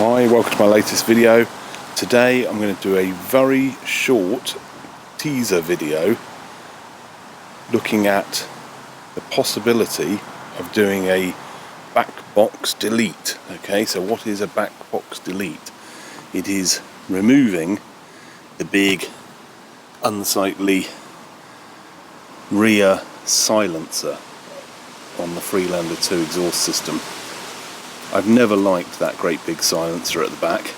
Hi, welcome to my latest video. Today I'm going to do a very short teaser video looking at the possibility of doing a back box delete. Okay, so what is a back box delete? It is removing the big unsightly rear silencer on the Freelander 2 exhaust system. I've never liked that great big silencer at the back,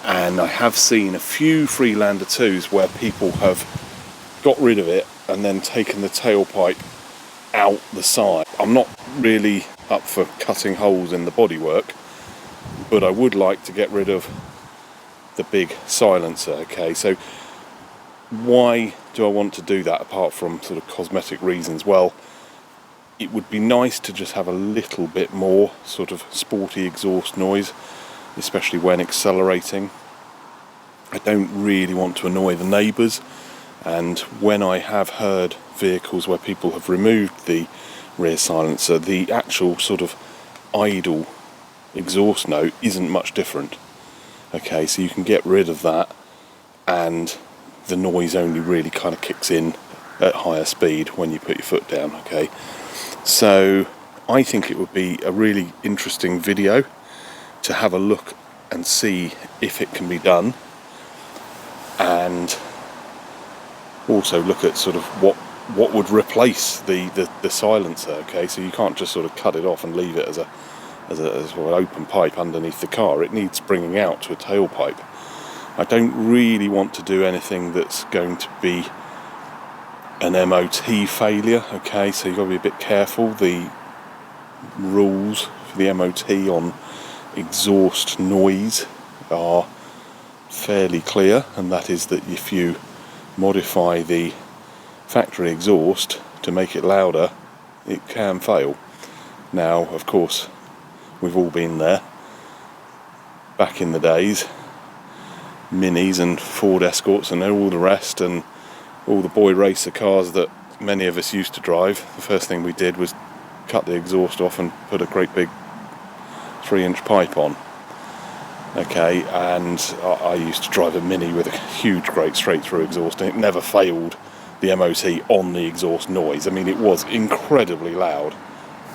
and I have seen a few Freelander 2s where people have got rid of it and then taken the tailpipe out the side. I'm not really up for cutting holes in the bodywork, but I would like to get rid of the big silencer. Okay, so why do I want to do that apart from sort of cosmetic reasons? Well, it would be nice to just have a little bit more sort of sporty exhaust noise, especially when accelerating. I don't really want to annoy the neighbours, and when I have heard vehicles where people have removed the rear silencer, the actual sort of idle exhaust note isn't much different. Okay, so you can get rid of that and the noise only really kind of kicks in at higher speed when you put your foot down. Okay, so I think it would be a really interesting video to have a look and see if it can be done, and also look at sort of what would replace the silencer. Okay, so you can't just sort of cut it off and leave it as an open pipe underneath the car. It needs bringing out to a tailpipe. I don't really want to do anything that's going to be an MOT failure. Okay, so you've got to be a bit careful. The rules for the MOT on exhaust noise are fairly clear, and that is that if you modify the factory exhaust to make it louder, it can fail. Now, of course, we've all been there. Back in the days, Minis and Ford Escorts and all the rest, and all the boy racer cars that many of us used to drive, the first thing we did was cut the exhaust off and put a great big 3-inch pipe on. Okay, and I used to drive a Mini with a huge, great straight-through exhaust, and it never failed the MOT on the exhaust noise. I mean, it was incredibly loud,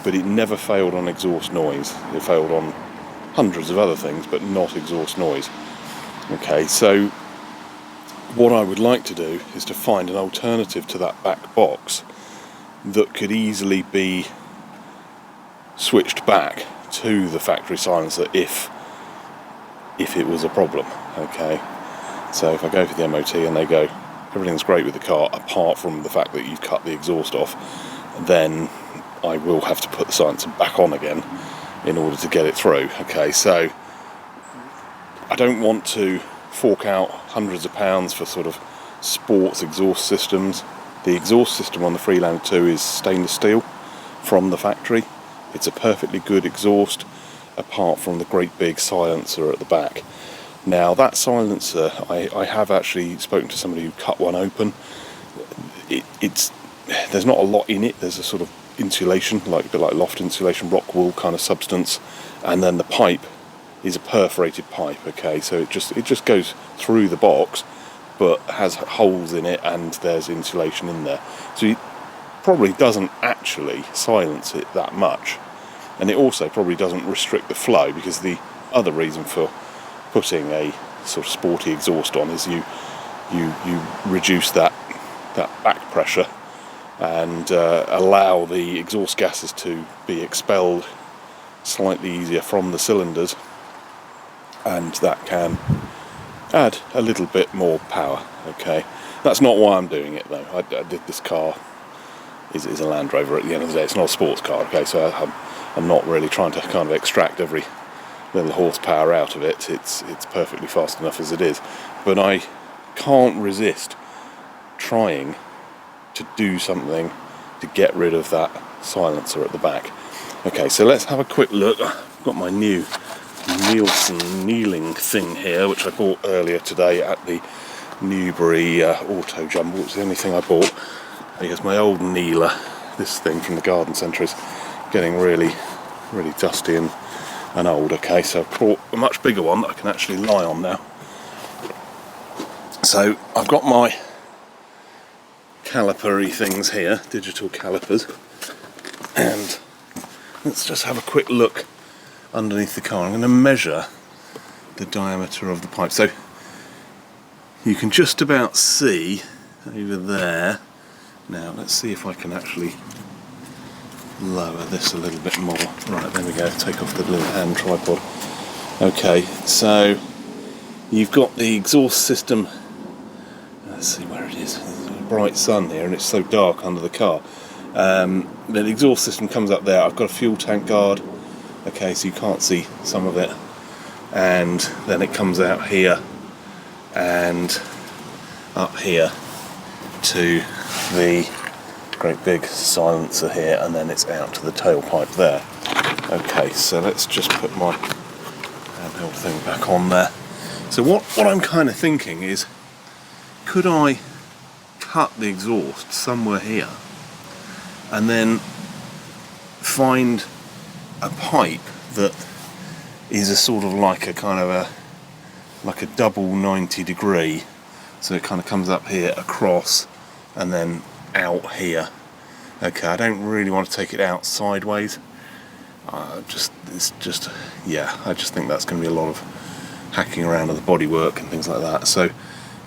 but it never failed on exhaust noise. It failed on hundreds of other things, but not exhaust noise. Okay, so what I would like to do is to find an alternative to that back box that could easily be switched back to the factory silencer if it was a problem. Okay, so if I go for the MOT and they go, everything's great with the car apart from the fact that you've cut the exhaust off, then I will have to put the silencer back on again in order to get it through. Okay, so I don't want to fork out hundreds of pounds for sort of sports exhaust systems. The exhaust system on the Freelander 2 is stainless steel from the factory. It's a perfectly good exhaust apart from the great big silencer at the back. Now, that silencer, I have actually spoken to somebody who cut one open. There's not a lot in it. There's a sort of insulation, like a bit like loft insulation, rock wool kind of substance, and then the pipe is a perforated pipe. Okay, so it just goes through the box, but has holes in it, and there's insulation in there. So it probably doesn't actually silence it that much, and it also probably doesn't restrict the flow, because the other reason for putting a sort of sporty exhaust on is you reduce that back pressure and allow the exhaust gases to be expelled slightly easier from the cylinders, and that can add a little bit more power. Okay, that's not why I'm doing it though. This car is a Land Rover at the end of the day. It's not a sports car. Okay, so I'm not really trying to kind of extract every little horsepower out of it. It's perfectly fast enough as it is, but I can't resist trying to do something to get rid of that silencer at the back. Okay, so let's have a quick look. I've got my new Nielsen kneeling thing here, which I bought earlier today at the Newbury Auto Jumble. It's the only thing I bought because my old kneeler, this thing from the garden centre, is getting really dusty and and old. Okay, so I've brought a much bigger one that I can actually lie on now. So I've got my caliper-y things here, digital calipers, and let's just have a quick look underneath the car. I'm going to measure the diameter of the pipe. So you can just about see over there. Now let's see if I can actually lower this a little bit more. Right, there we go, take off the little hand tripod. Okay, so you've got the exhaust system. Let's see where it is. There's a bright sun here and it's so dark under the car. The exhaust system comes up there. I've got a fuel tank guard. Okay, so you can't see some of it. And then it comes out here and up here to the great big silencer here, and then it's out to the tailpipe there. Okay, so let's just put my handheld thing back on there. So what I'm kind of thinking is, could I cut the exhaust somewhere here and then find a pipe that is a sort of like a kind of a double 90 degree, so it kind of comes up here across and then out here. Okay, I don't really want to take it out sideways. I just think that's going to be a lot of hacking around of the bodywork and things like that. So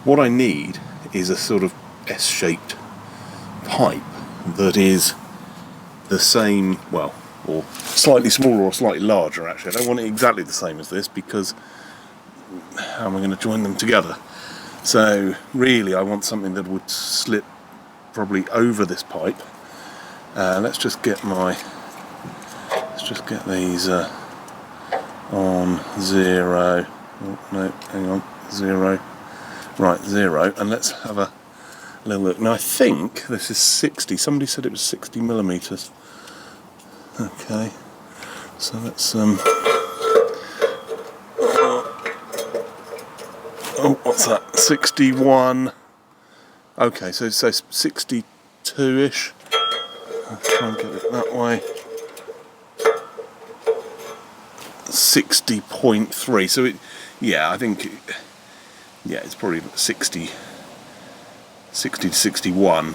what I need is a sort of S-shaped pipe that is the same, well, or slightly smaller or slightly larger actually. I don't want it exactly the same as this, because how am I going to join them together? So really I want something that would slip probably over this pipe. Let's just get these on 0. Oh, no, hang on, 0. Right, 0, and let's have a little look. Now I think this is 60. Somebody said it was 60 millimeters. Okay, so let's oh, what's that? 61. Okay, so 62-ish. I'll try and get it that way. 60.3. So it, yeah, I think, yeah, it's probably 60 to 61.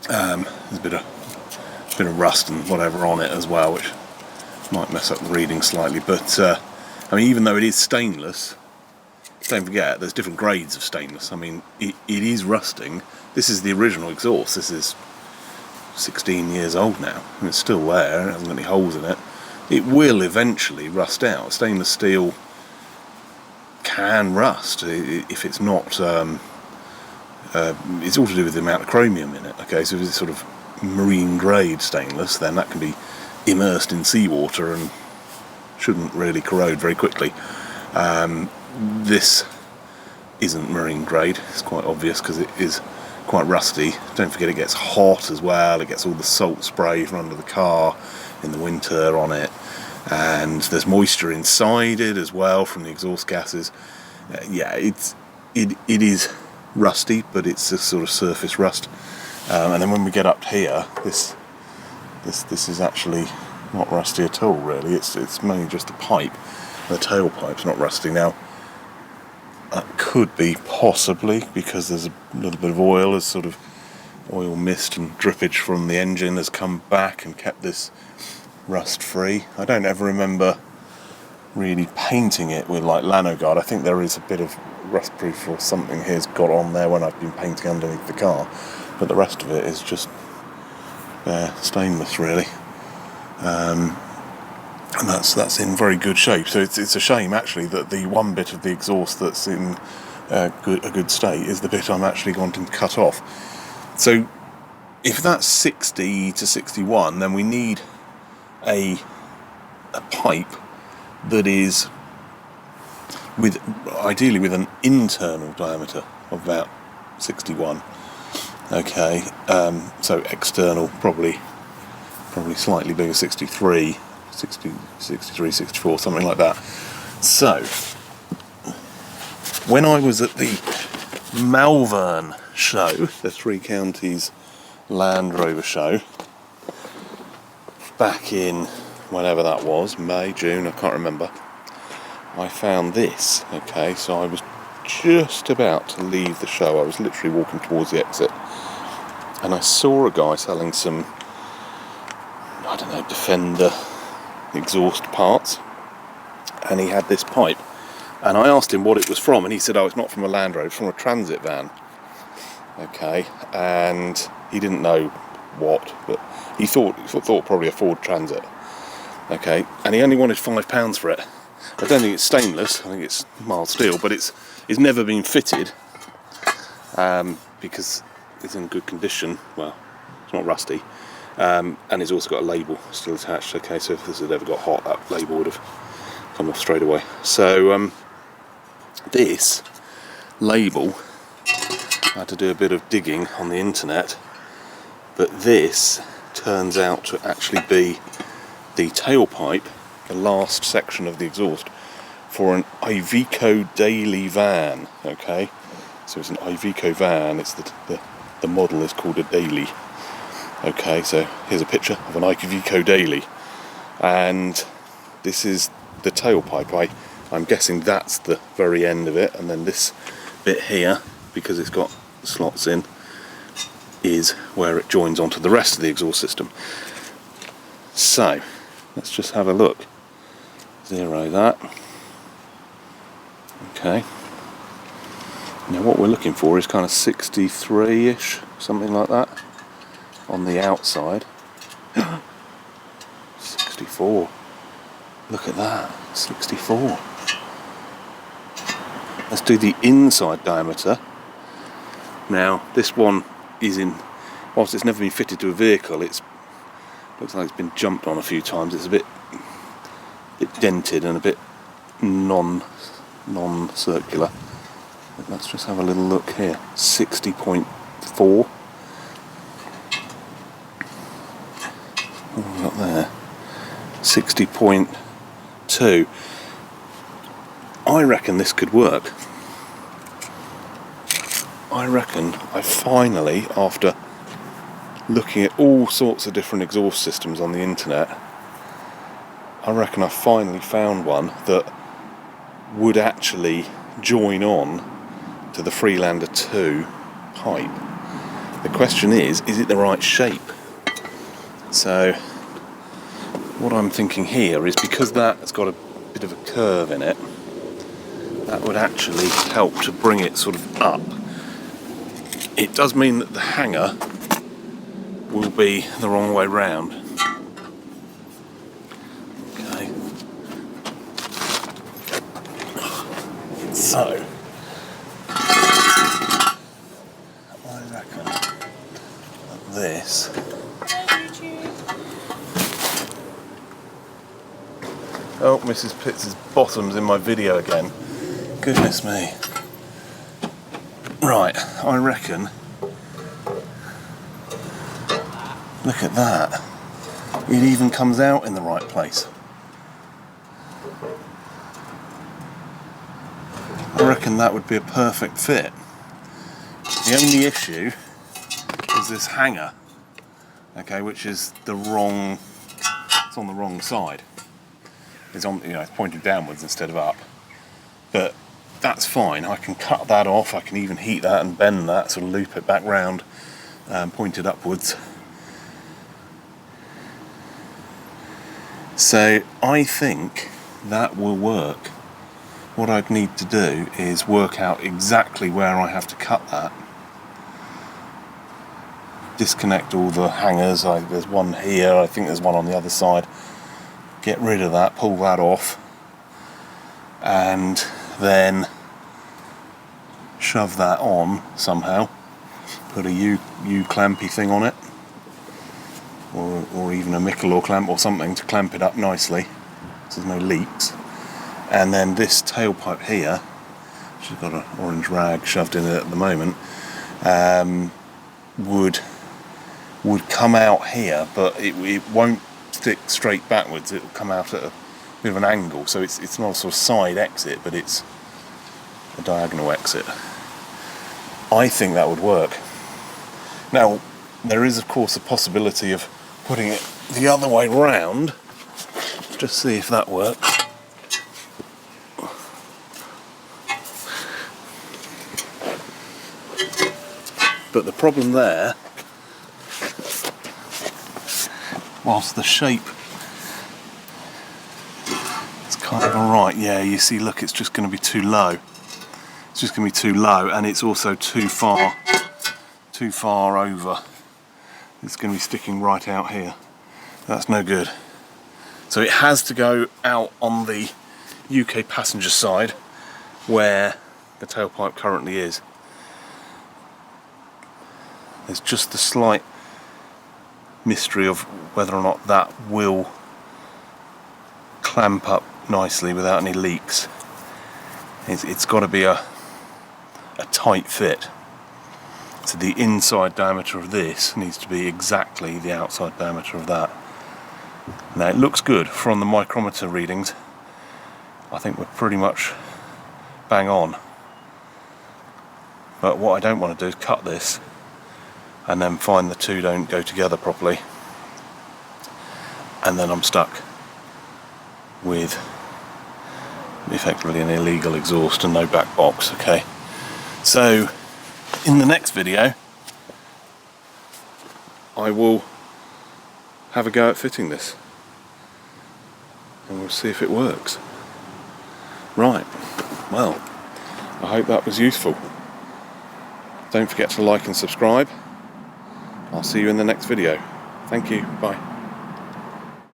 There's a bit of rust and whatever on it as well, which might mess up the reading slightly. But I mean, even though it is stainless, don't forget there's different grades of stainless. I mean, it is rusting. This is the original exhaust. This is 16 years old now, and it's still there. It hasn't got any holes in it. It will eventually rust out. Stainless steel can rust if it's not. It's all to do with the amount of chromium in it. Okay, so if it's sort of marine grade stainless, then that can be immersed in seawater and shouldn't really corrode very quickly. This isn't marine grade. It's quite obvious because it is quite rusty. Don't forget it gets hot as well. It gets all the salt spray from under the car in the winter on it, and there's moisture inside it as well from the exhaust gases. Yeah, it is rusty, but it's a sort of surface rust. And then when we get up here, this is actually not rusty at all, really. It's mainly just the pipe. The tailpipe's not rusty. Now, that could be possibly because there's a little bit of oil, as sort of oil mist and drippage from the engine has come back and kept this rust free. I don't ever remember really painting it with like Lanoguard. I think there is a bit of rust proof or something here's got on there when I've been painting underneath the car, but the rest of it is just stainless, really. And that's in very good shape. So it's a shame actually that the one bit of the exhaust that's in a good state is the bit I'm actually wanting to cut off. So if that's 60 to 61, then we need a pipe that is ideally with an internal diameter of about 61. Okay, so external probably slightly bigger, 63, 64, something like that. So when I was at the Malvern show, the Three Counties Land Rover show, back in, whenever that was, May, June, I can't remember, I found this. Okay, so I was just about to leave the show. I was literally walking towards the exit, and I saw a guy selling some, I don't know, Defender exhaust parts, and he had this pipe, and I asked him what it was from, and he said, oh, it's not from a Land Rover, it's from a transit van. Okay, and he didn't know what, but he thought probably a Ford Transit. Okay, and he only wanted £5 for it. I don't think it's stainless, I think it's mild steel, but it's never been fitted, because it's in good condition. Well, it's not rusty, and it's also got a label still attached. Okay, so if this had ever got hot, that label would have come off straight away. So this label, I had to do a bit of digging on the internet, but this turns out to actually be the tailpipe, the last section of the exhaust, for an Iveco daily van. Okay, so it's an Iveco van, it's the model is called a daily. Okay, so here's a picture of an Iveco daily, and this is the tailpipe. I'm guessing that's the very end of it, and then this bit here, because it's got slots in, is where it joins onto the rest of the exhaust system. So let's just have a look. Zero that. Okay. Now what we're looking for is kind of 63-ish, something like that, on the outside. 64. Look at that, 64. Let's do the inside diameter. Now this one is in, whilst it's never been fitted to a vehicle, looks like it's been jumped on a few times. It's a bit dented and a bit non-circular. Let's just have a little look here. 60.4. What have we got there? 60.2. I reckon this could work. I reckon I finally, after looking at all sorts of different exhaust systems on the internet, I reckon I finally found one that would actually join on to the Freelander 2 pipe. The question is it the right shape? So what I'm thinking here is, because that's got a bit of a curve in it, that would actually help to bring it sort of up. It does mean that the hanger will be the wrong way round. Okay. So I reckon that this Oh, Mrs. Pitts' bottom's in my video again. Goodness me. Right, I reckon. Look at that. It even comes out in the right place. I reckon that would be a perfect fit. The only issue is this hanger, okay, which is it's on the wrong side. It's on, it's pointed downwards instead of up. But that's fine. I can cut that off. I can even heat that and bend that, sort of loop it back round, pointed upwards. So I think that will work. What I'd need to do is work out exactly where I have to cut that. Disconnect all the hangers. There's one here, I think there's one on the other side. Get rid of that, pull that off, and then shove that on somehow. Put a U-clampy thing on it, or even a Michelor clamp or something to clamp it up nicely so there's no leaks. And then this tailpipe here, which has got an orange rag shoved in it at the moment, would come out here, but it won't stick straight backwards. It will come out at a bit of an angle, so it's not a sort of side exit, but it's a diagonal exit. I think that would work. Now, there is of course a possibility of putting it the other way round, just see if that works. But the problem there, whilst the shape is kind of alright, yeah, you see, look, it's just going to be too low. It's just going to be too low, and it's also too far over. It's going to be sticking right out here. That's no good. So it has to go out on the UK passenger side where the tailpipe currently is. There's just the slight mystery of whether or not that will clamp up nicely without any leaks. It's got to be a tight fit. So the inside diameter of this needs to be exactly the outside diameter of that. Now it looks good from the micrometer readings. I think we're pretty much bang on. But what I don't want to do is cut this and then find the two don't go together properly, and then I'm stuck with effectively an illegal exhaust and no back box. Okay, so in the next video I will have a go at fitting this and we'll see if it works. Right, well, I hope that was useful. Don't forget to like and subscribe. I'll see you in the next video. Thank you. Bye.